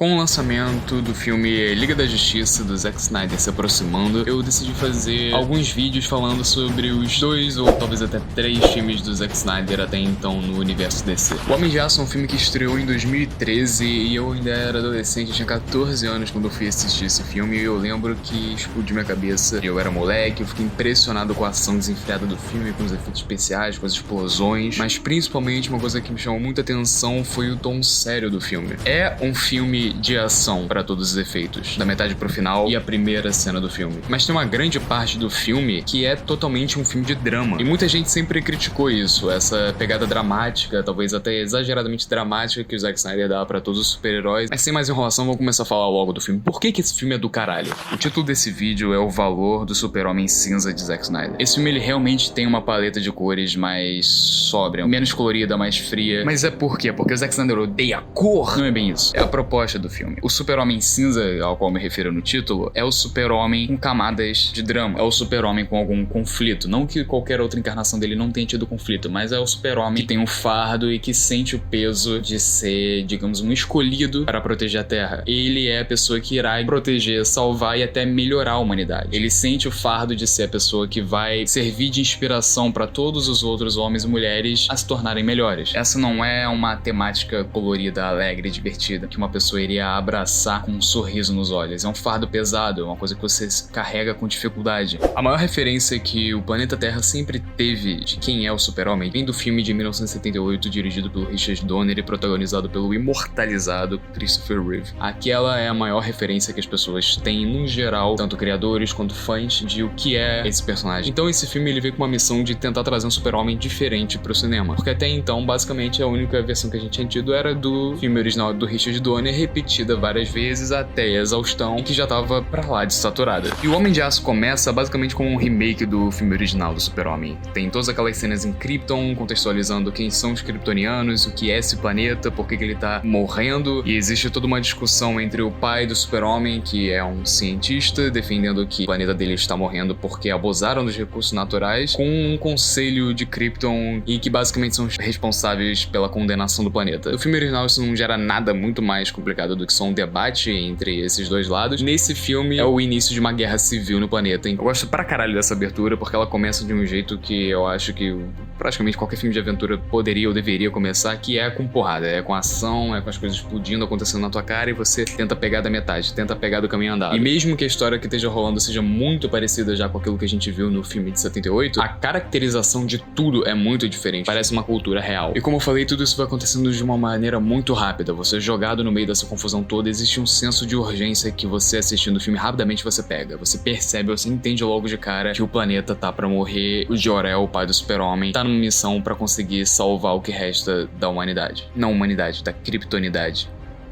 Com o lançamento do filme Liga da Justiça do Zack Snyder se aproximando, eu decidi fazer alguns vídeos falando sobre os 2 ou talvez até 3 filmes do Zack Snyder até então no universo DC. O Homem de Aço é um filme que estreou em 2013 e eu ainda era adolescente, eu tinha 14 anos quando eu fui assistir esse filme e eu lembro que explodiu minha cabeça. Eu era moleque, eu fiquei impressionado com a ação desenfreada do filme, com os efeitos especiais, com as explosões, mas principalmente uma coisa que me chamou muita atenção foi o tom sério do filme. É um filme de ação para todos os efeitos, da metade pro final e a primeira cena do filme. Mas tem uma grande parte do filme que é totalmente um filme de drama. E muita gente sempre criticou isso, essa pegada dramática, talvez até exageradamente dramática que o Zack Snyder dá para todos os super-heróis. Mas sem mais enrolação, vamos começar a falar logo do filme. Por que esse filme é do caralho? O título desse vídeo é O Valor do Super-Homem Cinza de Zack Snyder. Esse filme ele realmente tem uma paleta de cores mais sóbria, menos colorida, mais fria. Mas é por quê? Porque o Zack Snyder odeia cor? Não é bem isso. É a proposta do filme. O Super-Homem Cinza, ao qual me refiro no título, é o Super-Homem com camadas de drama. É o Super-Homem com algum conflito. Não que qualquer outra encarnação dele não tenha tido conflito, mas é o Super-Homem que tem um fardo e que sente o peso de ser, digamos, um escolhido para proteger a Terra. Ele é a pessoa que irá proteger, salvar e até melhorar a humanidade. Ele sente o fardo de ser a pessoa que vai servir de inspiração para todos os outros homens e mulheres a se tornarem melhores. Essa não é uma temática colorida, alegre e divertida que uma pessoa iria abraçar com um sorriso nos olhos. É um fardo pesado, é uma coisa que você carrega com dificuldade. A maior referência que o planeta Terra sempre teve de quem é o Super-Homem vem do filme de 1978, dirigido pelo Richard Donner e protagonizado pelo imortalizado Christopher Reeve. Aquela é a maior referência que as pessoas têm, no geral, tanto criadores quanto fãs, de o que é esse personagem. Então esse filme ele veio com uma missão de tentar trazer um Super-Homem diferente pro cinema. Porque até então, basicamente, a única versão que a gente tinha tido era do filme original do Richard Donner, repetida várias vezes até a exaustão, e que já tava pra lá de saturada. E o Homem de Aço começa basicamente como um remake do filme original do Super-Homem. Tem todas aquelas cenas em Krypton, contextualizando quem são os kryptonianos, o que é esse planeta, por que ele tá morrendo, e existe toda uma discussão entre o pai do Super-Homem, que é um cientista, defendendo que o planeta dele está morrendo porque abusaram dos recursos naturais, com um conselho de Krypton, e que basicamente são os responsáveis pela condenação do planeta. No filme original isso não gera nada muito mais complicado do que só um debate entre esses dois lados. Nesse filme é o início de uma guerra civil no planeta. Eu gosto pra caralho dessa abertura, porque ela começa de um jeito que eu acho que praticamente qualquer filme de aventura poderia ou deveria começar, que é com porrada, é com ação, é com as coisas explodindo, acontecendo na tua cara, e você tenta pegar da metade, tenta pegar do caminho andado. E mesmo que a história que esteja rolando seja muito parecida já com aquilo que a gente viu no filme de 78, a caracterização de tudo é muito diferente, parece uma cultura real. E como eu falei, tudo isso vai acontecendo de uma maneira muito rápida. Você é jogado no meio dessa confusão toda, existe um senso de urgência que você assistindo o filme rapidamente você pega, você percebe, você entende logo de cara que o planeta tá pra morrer, o Jor-El, o pai do Super-Homem, tá numa missão pra conseguir salvar o que resta da humanidade. Não humanidade, da kryptonidade.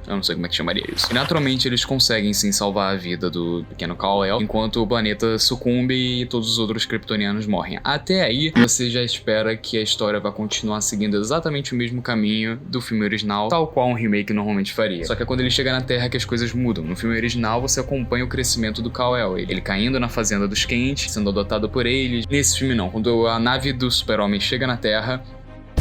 Eu não sei como é que chamaria isso. E naturalmente eles conseguem sim salvar a vida do pequeno Kal-El, enquanto o planeta sucumbe e todos os outros kryptonianos morrem. Até aí, você já espera que a história vai continuar seguindo exatamente o mesmo caminho do filme original, tal qual um remake normalmente faria. Só que é quando ele chega na Terra que as coisas mudam. No filme original, você acompanha o crescimento do Kal-El, ele caindo na fazenda dos Kent, sendo adotado por eles. Nesse filme não. Quando a nave do Super-Homem chega na Terra,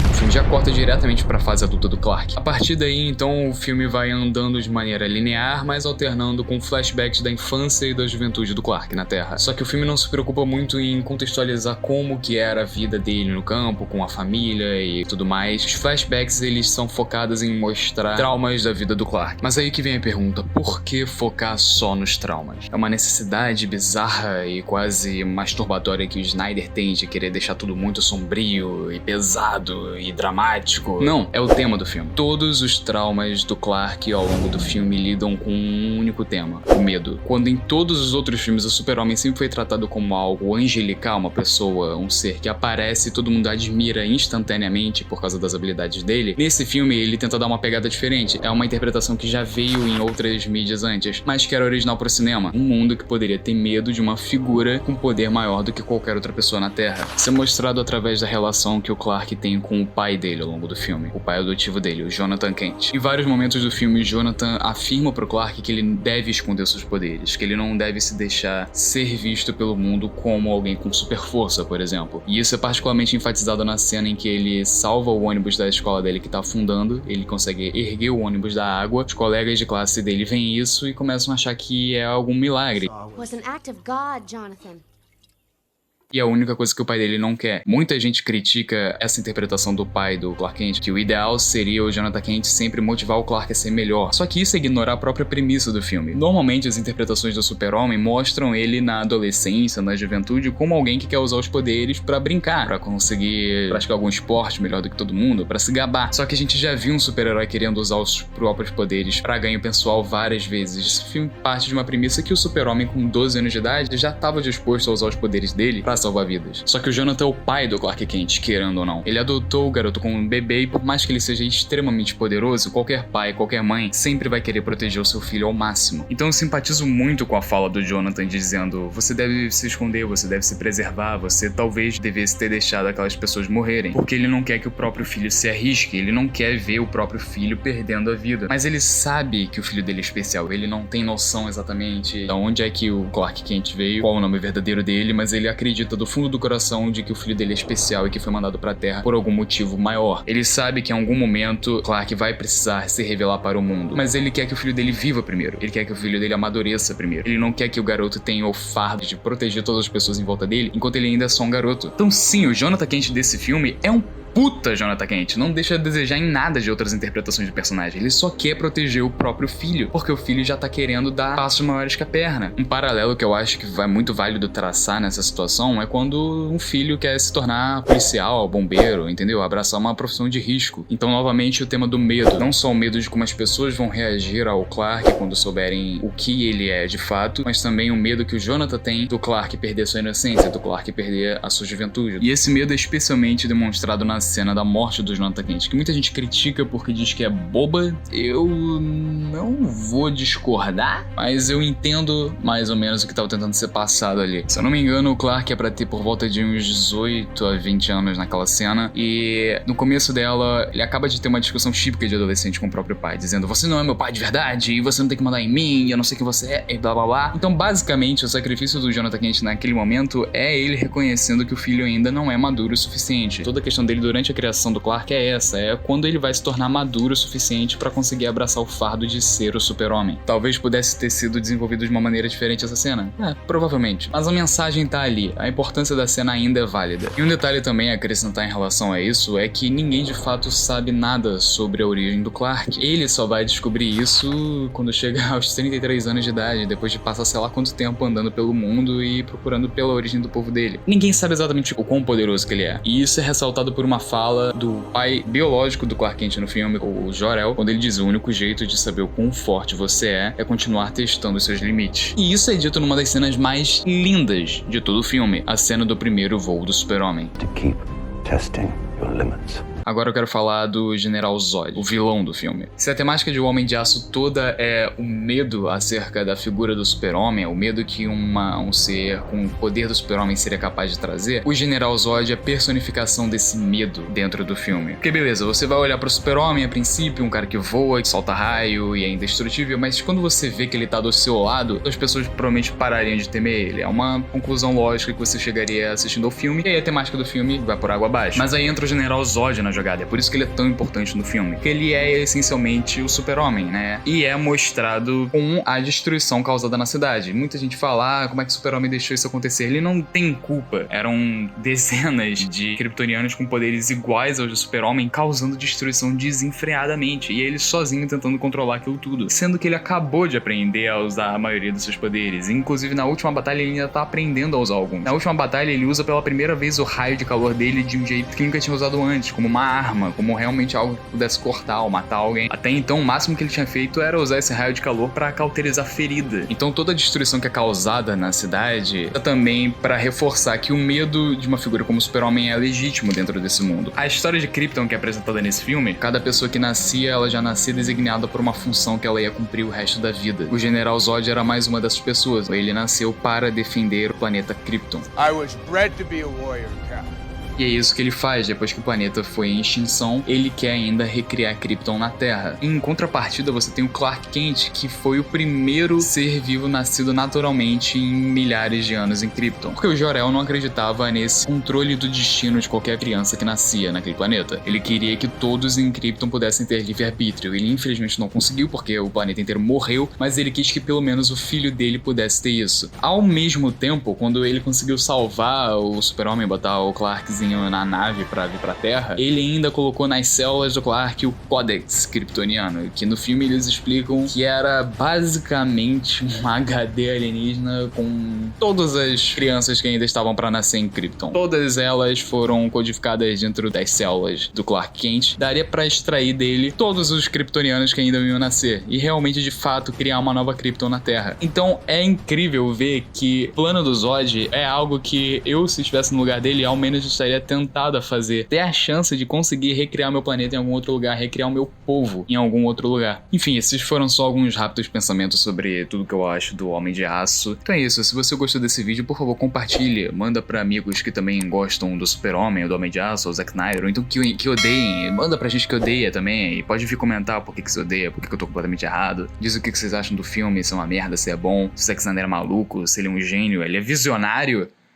o filme já corta diretamente para a fase adulta do Clark. A partir daí, então, o filme vai andando de maneira linear, mas alternando com flashbacks da infância e da juventude do Clark na Terra. Só que o filme não se preocupa muito em contextualizar como que era a vida dele no campo, com a família e tudo mais. Os flashbacks, eles são focados em mostrar traumas da vida do Clark. Mas aí que vem a pergunta, por que focar só nos traumas? É uma necessidade bizarra e quase masturbatória que o Snyder tem de querer deixar tudo muito sombrio e pesado e dramático. Não, é o tema do filme. Todos os traumas do Clark ao longo do filme lidam com um único tema, o medo. Quando em todos os outros filmes o Super-Homem sempre foi tratado como algo angelical, uma pessoa, um ser que aparece e todo mundo admira instantaneamente por causa das habilidades dele, nesse filme ele tenta dar uma pegada diferente. É uma interpretação que já veio em outras mídias antes, mas que era original para o cinema. Um mundo que poderia ter medo de uma figura com poder maior do que qualquer outra pessoa na Terra. Isso é mostrado através da relação que o Clark tem com o pai pai dele ao longo do filme, o pai adotivo dele, o Jonathan Kent. Em vários momentos do filme, Jonathan afirma pro Clark que ele deve esconder seus poderes, que ele não deve se deixar ser visto pelo mundo como alguém com super força, por exemplo. E isso é particularmente enfatizado na cena em que ele salva o ônibus da escola dele que tá afundando, ele consegue erguer o ônibus da água, os colegas de classe dele veem isso e começam a achar que é algum milagre. Was an act of God, Jonathan. E a única coisa que o pai dele não quer. Muita gente critica essa interpretação do pai do Clark Kent, que o ideal seria o Jonathan Kent sempre motivar o Clark a ser melhor. Só que isso é ignorar a própria premissa do filme. Normalmente as interpretações do Super-Homem mostram ele na adolescência, na juventude, como alguém que quer usar os poderes pra brincar, pra conseguir praticar algum esporte melhor do que todo mundo, pra se gabar. Só que a gente já viu um super-herói querendo usar os próprios poderes pra ganho pessoal várias vezes. Esse filme parte de uma premissa que o Super-Homem com 12 anos de idade já estava disposto a usar os poderes dele pra salvar vidas. Só que o Jonathan é o pai do Clark Kent, querendo ou não. Ele adotou o garoto como um bebê e por mais que ele seja extremamente poderoso, qualquer pai, qualquer mãe sempre vai querer proteger o seu filho ao máximo. Então eu simpatizo muito com a fala do Jonathan dizendo: você deve se esconder, você deve se preservar, você talvez devesse ter deixado aquelas pessoas morrerem. Porque ele não quer que o próprio filho se arrisque, ele não quer ver o próprio filho perdendo a vida. Mas ele sabe que o filho dele é especial, ele não tem noção exatamente de onde é que o Clark Kent veio, qual o nome verdadeiro dele, mas ele acredita do fundo do coração de que o filho dele é especial e que foi mandado pra Terra por algum motivo maior. Ele sabe que em algum momento Clark vai precisar se revelar para o mundo, mas ele quer que o filho dele viva primeiro, ele quer que o filho dele amadureça primeiro, ele não quer que o garoto tenha o fardo de proteger todas as pessoas em volta dele enquanto ele ainda é só um garoto. Então sim, o Jonathan Kent desse filme é um puta Jonathan Kent, não deixa a desejar em nada de outras interpretações de personagem. Ele só quer proteger o próprio filho, porque o filho já tá querendo dar passos maiores que a perna. Um paralelo que eu acho que vai muito válido traçar nessa situação é quando um filho quer se tornar policial, bombeiro, entendeu? Abraçar uma profissão de risco. Então, novamente, o tema do medo. Não só o medo de como as pessoas vão reagir ao Clark quando souberem o que ele é de fato, mas também o medo que o Jonathan tem do Clark perder sua inocência, do Clark perder a sua juventude. E esse medo é especialmente demonstrado na cena da morte do Jonathan Kent, que muita gente critica porque diz que é boba. Eu não vou discordar, mas eu entendo mais ou menos o que estava tentando ser passado ali. Se eu não me engano, o Clark é pra ter por volta de uns 18 a 20 anos naquela cena, e no começo dela, ele acaba de ter uma discussão típica de adolescente com o próprio pai, dizendo: você não é meu pai de verdade, e você não tem que mandar em mim, eu não sei quem você é, e blá blá blá. Então, basicamente, o sacrifício do Jonathan Kent naquele momento é ele reconhecendo que o filho ainda não é maduro o suficiente. Toda a questão dele durante a criação do Clark é essa, é quando ele vai se tornar maduro o suficiente pra conseguir abraçar o fardo de ser o Super-Homem. Talvez pudesse ter sido desenvolvido de uma maneira diferente essa cena. Provavelmente. Mas a mensagem tá ali, a importância da cena ainda é válida. E um detalhe também a acrescentar em relação a isso é que ninguém de fato sabe nada sobre a origem do Clark. Ele só vai descobrir isso quando chega aos 33 anos de idade, depois de passar sei lá quanto tempo andando pelo mundo e procurando pela origem do povo dele. Ninguém sabe exatamente o quão poderoso que ele é. E isso é ressaltado por uma fala do pai biológico do Clark Kent no filme, o Jor-El, quando ele diz: o único jeito de saber o quão forte você é continuar testando os seus limites. E isso é dito numa das cenas mais lindas de todo o filme, a cena do primeiro voo do Super-Homem. To keep testing your limits. Agora eu quero falar do General Zod, o vilão do filme. Se a temática de O Homem de Aço toda é o medo acerca da figura do Super-Homem, o medo que um ser com o poder do Super-Homem seria capaz de trazer, o General Zod é a personificação desse medo dentro do filme. Porque beleza, você vai olhar pro Super-Homem a princípio, um cara que voa, que solta raio e é indestrutível, mas quando você vê que ele tá do seu lado, as pessoas provavelmente parariam de temer ele. É uma conclusão lógica que você chegaria assistindo ao filme, e aí a temática do filme vai por água abaixo. Mas aí entra o General Zod na jogada, é por isso que ele é tão importante no filme, porque ele é essencialmente o Super-Homem, né? E é mostrado com a destruição causada na cidade. Muita gente fala: como é que o Super-Homem deixou isso acontecer? Ele não tem culpa. Eram dezenas de kryptonianos com poderes iguais aos do Super-Homem causando destruição desenfreadamente, e ele sozinho tentando controlar aquilo tudo, sendo que ele acabou de aprender a usar a maioria dos seus poderes. Inclusive na última batalha ele ainda tá aprendendo a usar alguns. Na última batalha ele usa pela primeira vez o raio de calor dele de um jeito que nunca tinha usado antes, como uma arma, como realmente algo que pudesse cortar ou matar alguém. Até então, o máximo que ele tinha feito era usar esse raio de calor pra cauterizar a ferida. Então toda a destruição que é causada na cidade é também pra reforçar que o medo de uma figura como o Super-Homem é legítimo dentro desse mundo. A história de Krypton que é apresentada nesse filme, cada pessoa que nascia, ela já nascia designada por uma função que ela ia cumprir o resto da vida. O General Zod era mais uma dessas pessoas. Ele nasceu para defender o planeta Krypton. I was bred to be a warrior, Cap. E é isso que ele faz. Depois que o planeta foi em extinção, ele quer ainda recriar Krypton na Terra. Em contrapartida, você tem o Clark Kent, que foi o primeiro ser vivo nascido naturalmente em milhares de anos em Krypton. Porque o Jor-El não acreditava nesse controle do destino de qualquer criança que nascia naquele planeta. Ele queria que todos em Krypton pudessem ter livre-arbítrio. Ele infelizmente não conseguiu, porque o planeta inteiro morreu, mas ele quis que pelo menos o filho dele pudesse ter isso. Ao mesmo tempo, quando ele conseguiu salvar o Super-Homem, botar o Clarkzinho na nave pra vir pra Terra, ele ainda colocou nas células do Clark o Codex kryptoniano, que no filme eles explicam que era basicamente um HD alienígena com todas as crianças que ainda estavam pra nascer em Krypton. Todas elas foram codificadas dentro das células do Clark Kent. Daria pra extrair dele todos os kryptonianos que ainda iam nascer e realmente, de fato, criar uma nova Krypton na Terra. Então é incrível ver que o plano do Zod é algo que eu, se estivesse no lugar dele, ao menos estaria tentado a fazer. Ter a chance de conseguir recriar meu planeta em algum outro lugar, recriar o meu povo em algum outro lugar. Enfim, esses foram só alguns rápidos pensamentos sobre tudo que eu acho do Homem de Aço. Então é isso, se você gostou desse vídeo, por favor, compartilhe, manda pra amigos que também gostam do Super-Homem, ou do Homem de Aço, ou Zack Snyder, ou então que odeiem, manda pra gente que odeia também, e pode vir comentar por que você odeia, por que eu tô completamente errado, diz o que vocês acham do filme, se é uma merda, se é bom, se o Zack Snyder é maluco, se ele é um gênio, ele é visionário.